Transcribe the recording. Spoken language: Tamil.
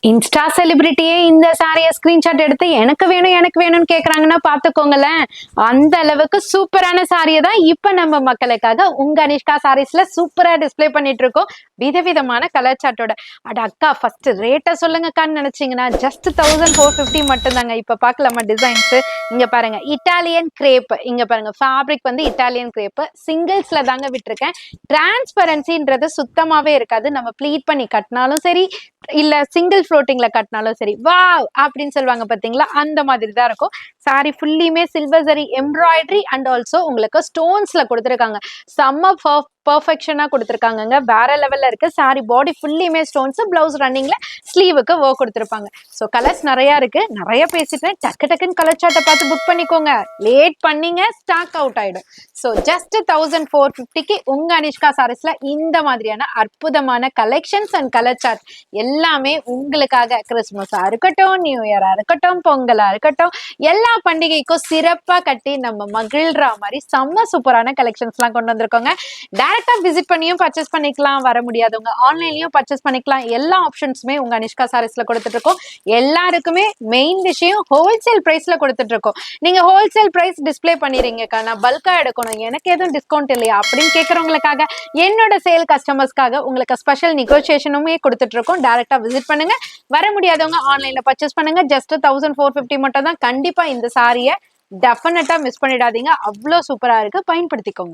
இன்ஸ்டா செலிபிரிட்டியே இந்த சாரிய ஸ்கிரீன்ஷாட் எடுத்து எனக்கு வேணும்னு கேக்குறாங்கன்னா பாத்துக்கோங்களேன். அந்த அளவுக்கு சூப்பரான சாரியை தான் இப்ப நம்ம மக்களுக்காக உங்க அனிஷ்கா சாரீஸ்ல சூப்பரா டிஸ்ப்ளே பண்ணிட்டு இருக்கோம். விதவிதமான கலர் சார்ட்டோட. அட அக்கா ஃபர்ஸ்ட் ரேட்டை சொல்லுங்கக்கான்னு நினைச்சீங்கன்னா ஜஸ்ட் 1450 மட்டும் தாங்க. இப்ப பாக்கலாமா டிசைன்ஸ்? இங்க பாருங்க இட்டாலியன் கிரேப், இங்க பாருங்க ஃபேப்ரிக் வந்து இட்டாலியன் கிரேப் சிங்கிள்ஸ்ல தாங்க விட்டுருக்கேன். டிரான்ஸ்பரன்சின்றது சுத்தமாவே இருக்காது. நம்ம ப்ளீட் பண்ணி கட்டினாலும் சரி இல்ல சிங்கிள் ஃப்ளோட்டிங்ல கட்டினாலும் சரி வாவ் அப்படின்னு சொல்லுவாங்க பாத்தீங்களா, அந்த மாதிரி தான் இருக்கும். சாரி ஃபுல்லியுமே silver zari embroidery and also உங்களுக்கு ஸ்டோன்ஸ்ல கொடுத்துருக்காங்க. செம்ம பர்ஃபெக்ஷனா கொடுத்துருக்காங்க. வேற லெவல்ல இருக்கு. சாரி பாடி ஃபுல்லியுமே ஸ்டோன்ஸ், பிளவுஸ் ரன்னிங்ல ஸ்லீவுக்கு ஒர்க் கொடுத்துருப்பாங்க. ஸோ கலர்ஸ் நிறைய இருக்கு. நிறைய பேசிட்டேன். டக்கு டக்குன்னு கலர் சார்ட்டை பார்த்து புக் பண்ணிக்கோங்க. லேட் பண்ணீங்க ஸ்டாக் அவுட் ஆயிடும். ஸோ ஜஸ்ட் 1450க்கு உங்க அனிஷ்கா சாரீஸ்ல இந்த மாதிரியான அற்புதமான கலெக்ஷன்ஸ் அண்ட் கலர் சார்ட் எல்லாமே உங்களுக்காக கிறிஸ்துமஸா இருக்கட்டும், நியூ இயரா இருக்கட்டும், பொங்கலா இருக்கட்டும், எல்லா பண்டிகைக்கும் சிறப்பா கட்டி நம்ம மகிழ்ற மாதிரி செம்ம சூப்பரான கலெக்ஷன்ஸ் எல்லாம் கொண்டு வந்திருக்கோங்க. டைரக்டா விசிட் பண்ணியும் பர்ச்சேஸ் பண்ணிக்கலாம். வர முடியாதவங்க ஆன்லைன்லயும் பர்ச்சேஸ் பண்ணிக்கலாம். எல்லா ஆப்ஷன்ஸுமே உங்க அனிஷ்கா சாரீஸ்ல கொடுத்துட்டு இருக்கோம். எல்லாருக்குமே மெயின் விஷயம் ஹோல்சேல் பிரைஸ்ல கொடுத்துட்டு இருக்கோம். நீங்க ஹோல்சேல் பிரைஸ் டிஸ்பிளே பண்ணிடுறீங்கக்கா, நான் பல்கா எடுக்கணும், எனக்கு எதுவும் டிஸ்கவுண்ட் இல்லையா அப்படின்னு கேட்கறவங்களுக்காக என்னோட சேல் கஸ்டமர்ஸ்க்காக உங்களுக்கு ஸ்பெஷல் நெகோசியேஷனுமே கொடுத்துட்டு இருக்கோம். டைரக்டா விசிட் பண்ணுங்க. வர முடியாதவங்க ஆன்லைன்ல பர்ச்சேஸ் பண்ணுங்க. ஜஸ்ட் 1450 மட்டும் தான். கண்டிப்பா இந்த சாரியை டெஃபினட்டா மிஸ் பண்ணிடாதீங்க. அவ்வளோ சூப்பரா இருக்கு. பயன்படுத்திக்கோங்க.